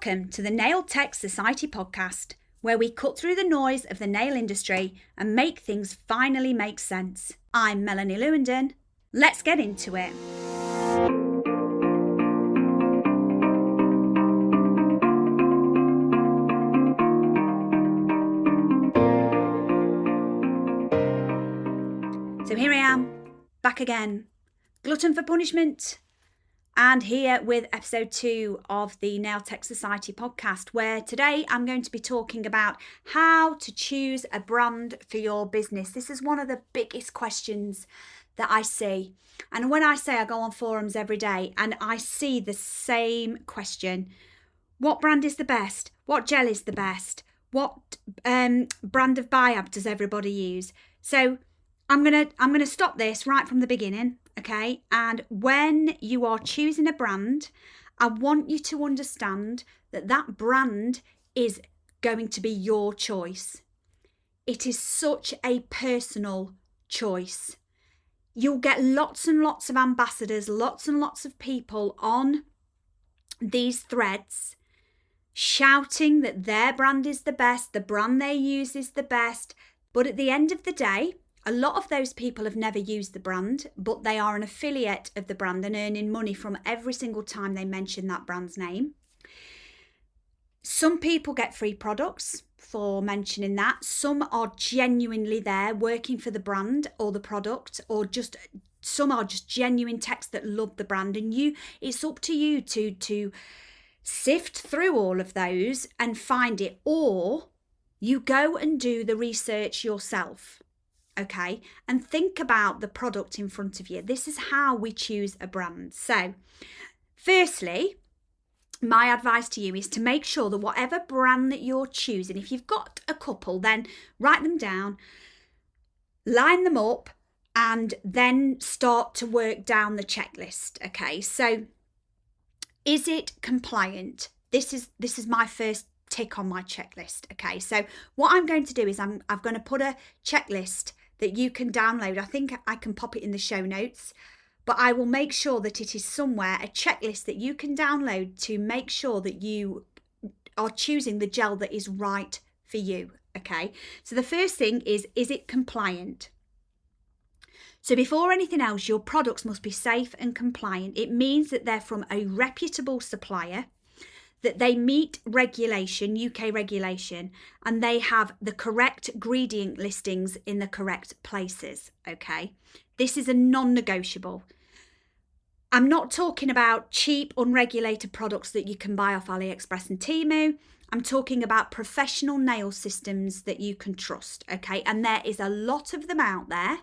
Welcome to the Nail Tech Society podcast, where we cut through the noise of the nail industry and make things finally make sense. I'm Melanie Lewandon. Let's get into it. So here I am, back again, glutton for punishment. And here with episode 2 of the Nail Tech Society podcast, where today I'm going to be talking about how to choose a brand for your business. This is one of the biggest questions that I see. And when I say I go on forums every day and I see the same question, what brand is the best? What gel is the best? What brand of biab does everybody use? So I'm gonna stop this right from the beginning. Okay, and when you are choosing a brand, I want you to understand that that brand is going to be your choice. It is such a personal choice. You'll get lots and lots of ambassadors, lots and lots of people on these threads shouting that their brand is the best, the brand they use is the best. But at the end of the day, a lot of those people have never used the brand, but they are an affiliate of the brand and earning money from every single time they mention that brand's name. Some people get free products for mentioning that. Some are genuinely there working for the brand or the product, or just some are just genuine techs that love the brand. And it's up to you to sift through all of those and find it, or you go and do the research yourself. Okay, and think about the product in front of you. This is how we choose a brand. So, firstly, my advice to you is to make sure that whatever brand that you're choosing, if you've got a couple, then write them down, line them up, and then start to work down the checklist. Okay, so is it compliant? This is my first tick on my checklist. Okay, so what I'm going to do is I'm going to put a checklist that you can download. I think I can pop it in the show notes, but I will make sure that it is somewhere, a checklist that you can download to make sure that you are choosing the gel that is right for you. Okay, so the first thing is it compliant? So before anything else, your products must be safe and compliant. It means that they're from a reputable supplier, that they meet regulation, UK regulation, and they have the correct ingredient listings in the correct places, okay? This is a non-negotiable. I'm not talking about cheap, unregulated products that you can buy off AliExpress and Temu. I'm talking about professional nail systems that you can trust, okay? And there is a lot of them out there.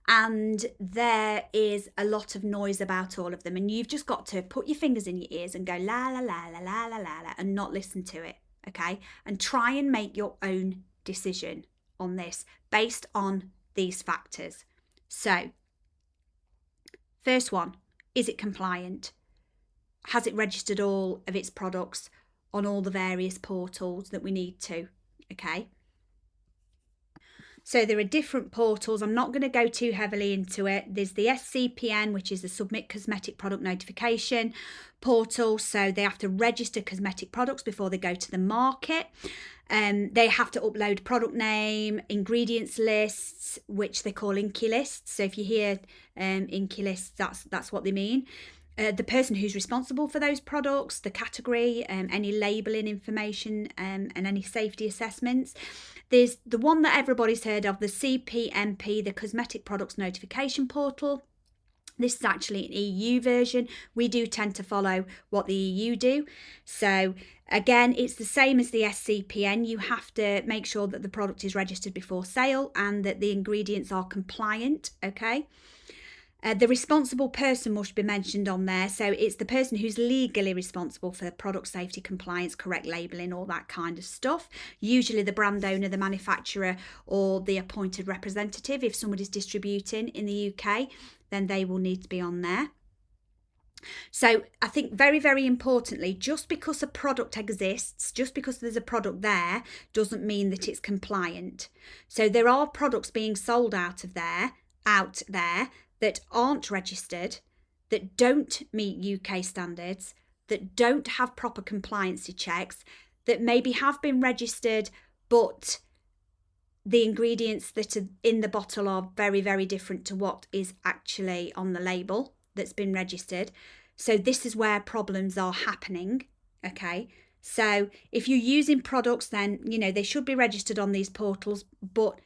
And there is a lot of noise about all of them, and you've just got to put your fingers in your ears and go la la la la la la la la and not listen to it, okay? And try and make your own decision on this based on these factors. So, first one, is it compliant? Has it registered all of its products on all the various portals that we need to, okay? So there are different portals. I'm not going to go too heavily into it. There's the SCPN, which is the Submit Cosmetic Product Notification portal. So they have to register cosmetic products before they go to the market. They have to upload product name, ingredients lists, which they call Inky lists. So if you hear Inky lists, that's what they mean. The person who's responsible for those products, the category, any labelling information, and any safety assessments. There's the one that everybody's heard of, the CPMP, the Cosmetic Products Notification Portal. This is actually an EU version. We do tend to follow what the EU do. So again, it's the same as the SCPN. You have to make sure that the product is registered before sale and that the ingredients are compliant, okay? The responsible person must be mentioned on there. So it's the person who's legally responsible for product safety, compliance, correct labelling, all that kind of stuff. Usually the brand owner, the manufacturer, or the appointed representative. If somebody's distributing in the UK, then they will need to be on there. So I think very, very importantly, just because a product exists, just because there's a product there, doesn't mean that it's compliant. So there are products being sold out there that aren't registered, that don't meet UK standards, that don't have proper compliancy checks, that maybe have been registered, but the ingredients that are in the bottle are very, very different to what is actually on the label that's been registered. So this is where problems are happening, okay? So if you're using products, then, they should be registered on these portals. But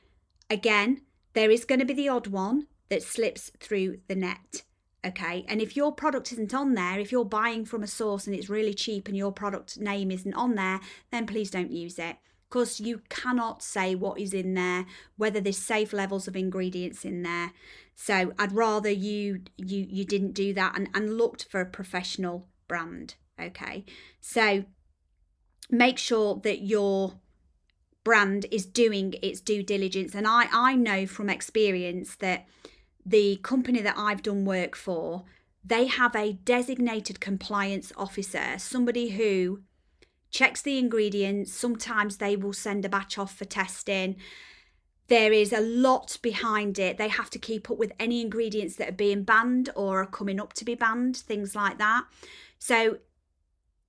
again, there is going to be the odd one that slips through the net, okay? And if your product isn't on there, if you're buying from a source and it's really cheap and your product name isn't on there, then please don't use it. Because you cannot say what is in there, whether there's safe levels of ingredients in there. So I'd rather you didn't do that and looked for a professional brand, okay? So make sure that your brand is doing its due diligence. And I know from experience that the company that I've done work for, they have a designated compliance officer, somebody who checks the ingredients. Sometimes they will send a batch off for testing. There is a lot behind it. They have to keep up with any ingredients that are being banned or are coming up to be banned, things like that. So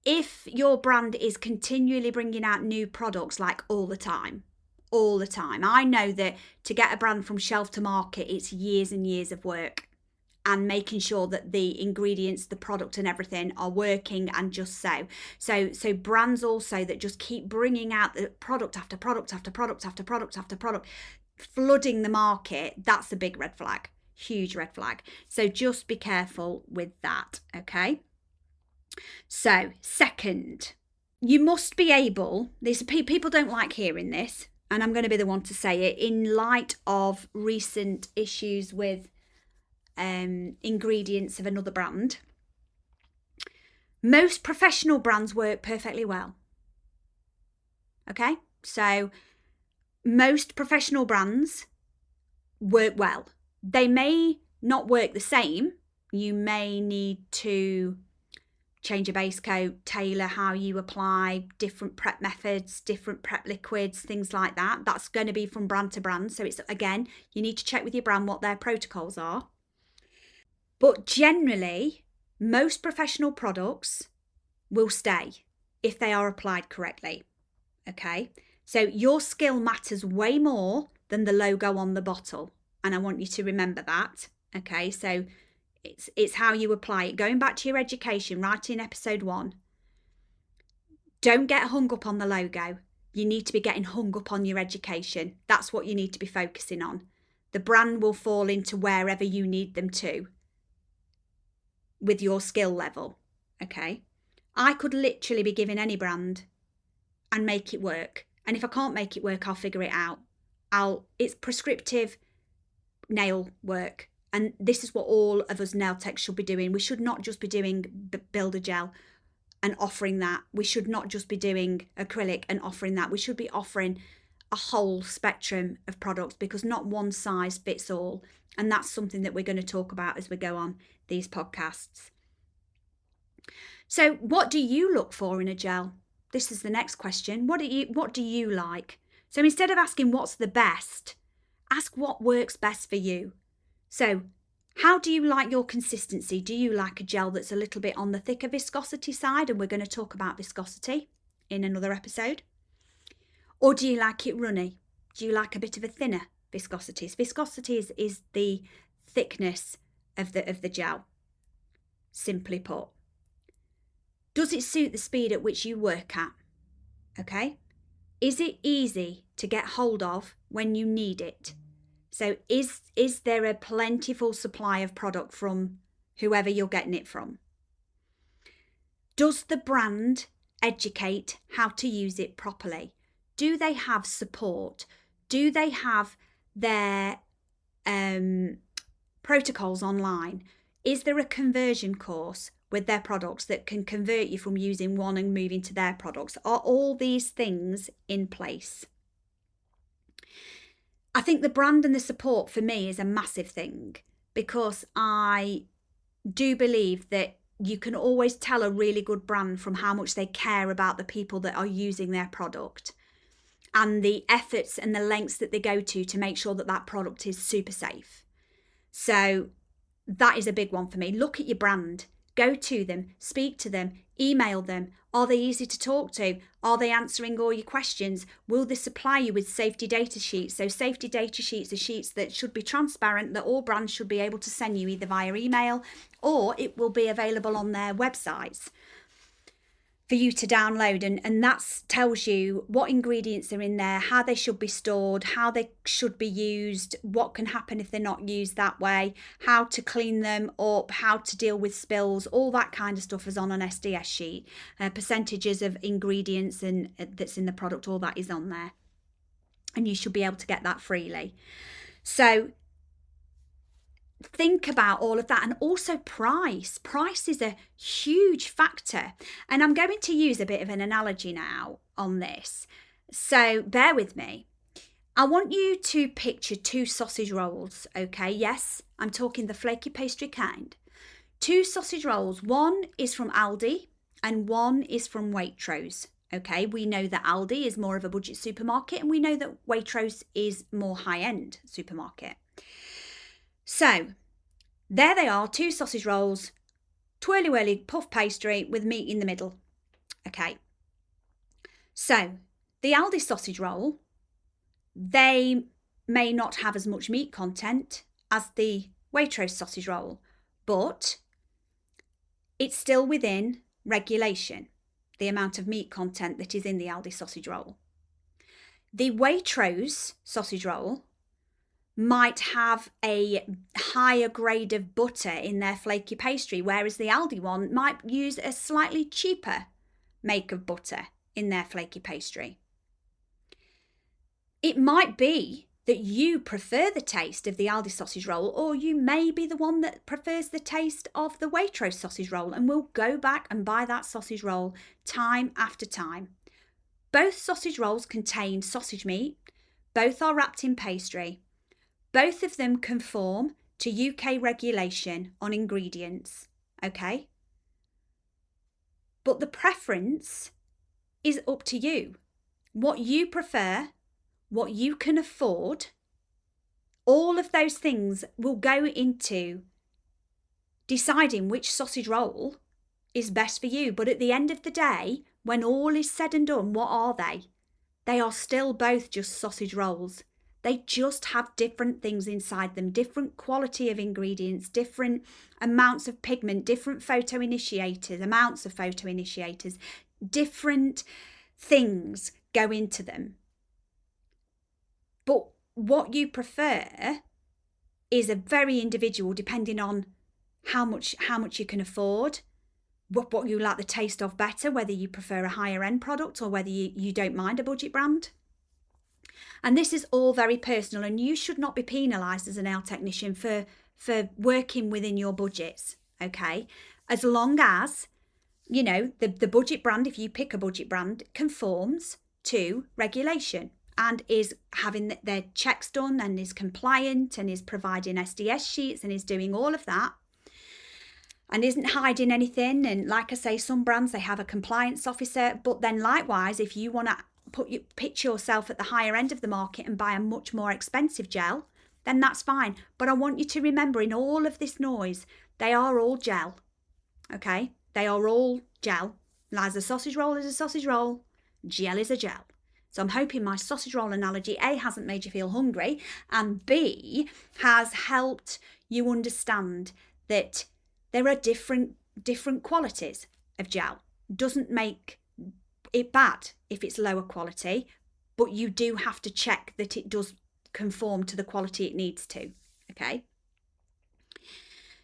if your brand is continually bringing out new products, like all the time, I know that to get a brand from shelf to market, it's years and years of work. And making sure that the ingredients, the product and everything are working and just so. So brands also that just keep bringing out the product after product after product after product after product, flooding the market, that's a big red flag, huge red flag. So just be careful with that, okay? So second, you must be able, people don't like hearing this, and I'm going to be the one to say it, in light of recent issues with ingredients of another brand. Most professional brands work perfectly well. Okay, so most professional brands work well. They may not work the same. You may need to change a base coat, tailor how you apply, different prep methods, different prep liquids, things like that. That's going to be from brand to brand. So it's, again, you need to check with your brand what their protocols are. But generally, most professional products will stay if they are applied correctly, okay? So your skill matters way more than the logo on the bottle, and I want you to remember that, okay? So it's how you apply it. Going back to your education, right in episode 1, don't get hung up on the logo. You need to be getting hung up on your education. That's what you need to be focusing on. The brand will fall into wherever you need them to with your skill level, okay? I could literally be given any brand and make it work. And if I can't make it work, I'll figure it out. It's prescriptive nail work. And this is what all of us nail techs should be doing. We should not just be doing builder gel and offering that. We should not just be doing acrylic and offering that. We should be offering a whole spectrum of products, because not one size fits all. And that's something that we're going to talk about as we go on these podcasts. So what do you look for in a gel? This is the next question. What do you like? So instead of asking what's the best, ask what works best for you. So how do you like your consistency? Do you like a gel that's a little bit on the thicker viscosity side? And we're going to talk about viscosity in another episode. Or do you like it runny? Do you like a bit of a thinner viscosity? Viscosity is the thickness of the gel, simply put. Does it suit the speed at which you work at? Okay. Is it easy to get hold of when you need it? So is there a plentiful supply of product from whoever you're getting it from? Does the brand educate how to use it properly? Do they have support? Do they have their protocols online? Is there a conversion course with their products that can convert you from using one and moving to their products? Are all these things in place? I think the brand and the support for me is a massive thing, because I do believe that you can always tell a really good brand from how much they care about the people that are using their product and the efforts and the lengths that they go to make sure that that product is super safe. So that is a big one for me. Look at your brand. Go to them, speak to them, email them. Are they easy to talk to? Are they answering all your questions? Will they supply you with safety data sheets? So safety data sheets are sheets that should be transparent, that all brands should be able to send you either via email or it will be available on their websites for you to download, and that tells you what ingredients are in there, how they should be stored, how they should be used, what can happen if they're not used that way, how to clean them up, how to deal with spills, all that kind of stuff is on an SDS sheet. Percentages of ingredients and that's in the product, all that is on there, and you should be able to get that freely. So think about all of that, and also price is a huge factor, and I'm going to use a bit of an analogy now on this, so bear with me. I want you to picture 2 sausage rolls, okay? Yes, I'm talking the flaky pastry kind. 2 sausage rolls, one is from Aldi and one is from Waitrose. Okay, we know that Aldi is more of a budget supermarket and we know that Waitrose is more high-end supermarket. So there they are, 2 sausage rolls, twirly whirly puff pastry with meat in the middle. Okay, so the Aldi sausage roll, they may not have as much meat content as the Waitrose sausage roll, but it's still within regulation, the amount of meat content that is in the Aldi sausage roll. The Waitrose sausage roll might have a higher grade of butter in their flaky pastry, whereas the Aldi one might use a slightly cheaper make of butter in their flaky pastry. It might be that you prefer the taste of the Aldi sausage roll, or you may be the one that prefers the taste of the Waitrose sausage roll and will go back and buy that sausage roll time after time. Both sausage rolls contain sausage meat, both are wrapped in pastry. Both of them conform to UK regulation on ingredients, okay? But the preference is up to you. What you prefer, what you can afford, all of those things will go into deciding which sausage roll is best for you. But at the end of the day, when all is said and done, what are they? They are still both just sausage rolls. They just have different things inside them, different quality of ingredients, different amounts of pigment, different amounts of photoinitiators, different things go into them. But what you prefer is a very individual, depending on how much you can afford, what you like the taste of better, whether you prefer a higher end product or whether you don't mind a budget brand. And this is all very personal, and you should not be penalised as a nail technician for working within your budgets, okay? As long as, you know, the budget brand, if you pick a budget brand, conforms to regulation and is having their checks done and is compliant and is providing SDS sheets and is doing all of that and isn't hiding anything. And like I say, some brands, they have a compliance officer, but then likewise, if you want to pitch yourself at the higher end of the market and buy a much more expensive gel, then that's fine. But I want you to remember, in all of this noise, they are all gel, okay? They are all gel. As a sausage roll is a sausage roll, gel is a gel. So I'm hoping my sausage roll analogy, A, hasn't made you feel hungry, and B, has helped you understand that there are different qualities of gel. Doesn't make it bad if it's lower quality, but you do have to check that it does conform to the quality it needs to, okay?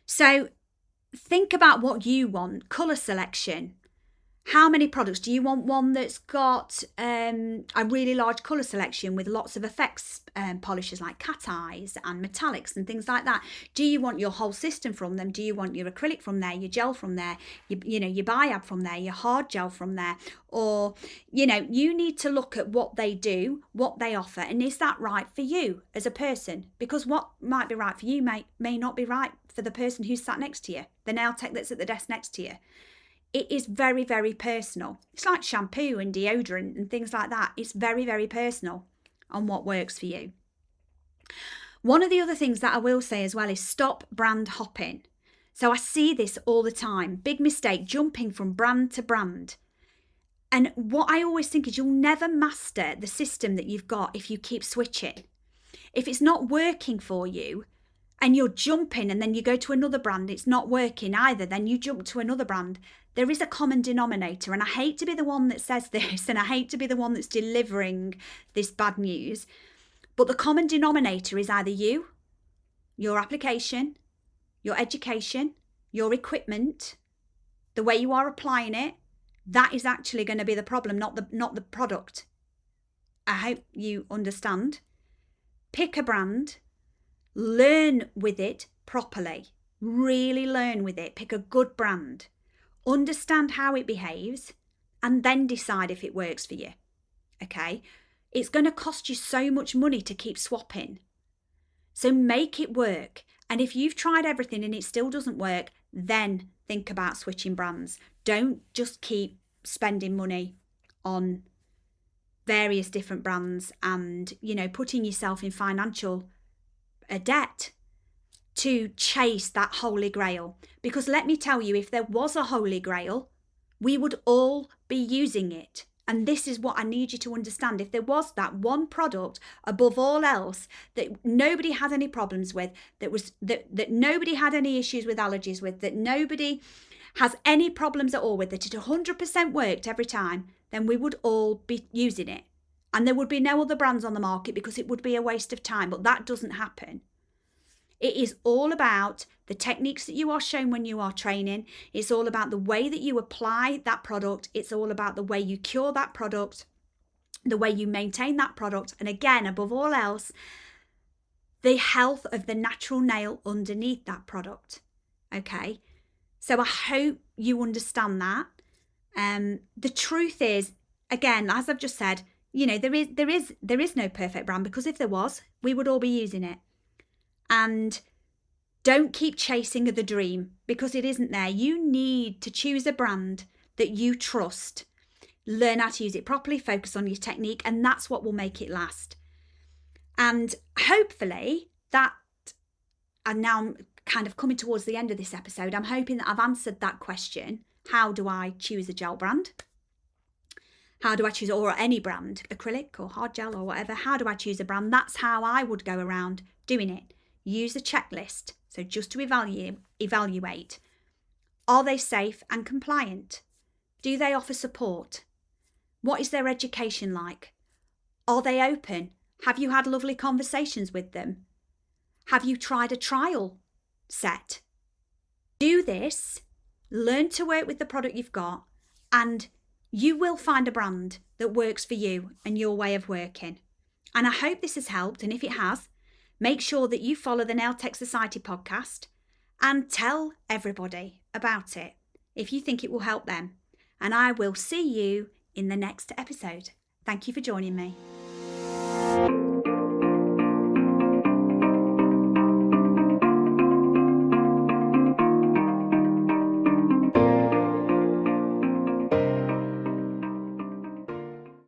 So think about what you want. Colour selection. How many products? Do you want one that's got a really large colour selection with lots of effects polishes like cat eyes and metallics and things like that? Do you want your whole system from them? Do you want your acrylic from there, your gel from there, your biab from there, your hard gel from there? Or, you need to look at what they do, what they offer, and is that right for you as a person? Because what might be right for you may not be right for the person who's sat next to you, the nail tech that's at the desk next to you. It is very, very personal. It's like shampoo and deodorant and things like that. It's very, very personal on what works for you. One of the other things that I will say as well is stop brand hopping. So I see this all the time. Big mistake, jumping from brand to brand. And what I always think is you'll never master the system that you've got if you keep switching. If it's not working for you and you're jumping and then you go to another brand, it's not working either, then you jump to another brand. There is a common denominator. And I hate to be the one that says this, and I hate to be the one that's delivering this bad news. But the common denominator is either you, your application, your education, your equipment, the way you are applying it. That is actually going to be the problem, not the product. I hope you understand. Pick a brand, learn with it properly, really learn with it. Pick a good brand, understand how it behaves, and then decide if it works for you. Okay? It's going to cost you so much money to keep swapping. So make it work. And if you've tried everything and it still doesn't work, then think about switching brands. Don't just keep spending money on various different brands and, putting yourself in financial debt to chase that holy grail. Because let me tell you, if there was a holy grail, we would all be using it. And this is what I need you to understand. If there was that one product above all else that nobody had any problems with, that nobody had any issues with allergies with, that nobody has any problems at all with, that it 100% worked every time, then we would all be using it. And there would be no other brands on the market because it would be a waste of time. But that doesn't happen. It is all about the techniques that you are shown when you are training. It's all about the way that you apply that product. It's all about the way you cure that product, the way you maintain that product. And again, above all else, the health of the natural nail underneath that product. Okay? So I hope you understand that. The truth is, again, as I've just said, there is no perfect brand, because if there was, we would all be using it. And don't keep chasing the dream, because it isn't there. You need to choose a brand that you trust, learn how to use it properly, focus on your technique, and that's what will make it last. And hopefully and now I'm kind of coming towards the end of this episode, I'm hoping that I've answered that question. How do I choose a gel brand? How do I choose, or any brand, acrylic or hard gel or whatever? How do I choose a brand? That's how I would go around doing it. Use a checklist. So just to evaluate, are they safe and compliant? Do they offer support? What is their education like? Are they open? Have you had lovely conversations with them? Have you tried a trial set? Do this, learn to work with the product you've got, and you will find a brand that works for you and your way of working. And I hope this has helped. And if it has, make sure that you follow the Nail Tech Society podcast and tell everybody about it if you think it will help them. And I will see you in the next episode. Thank you for joining me.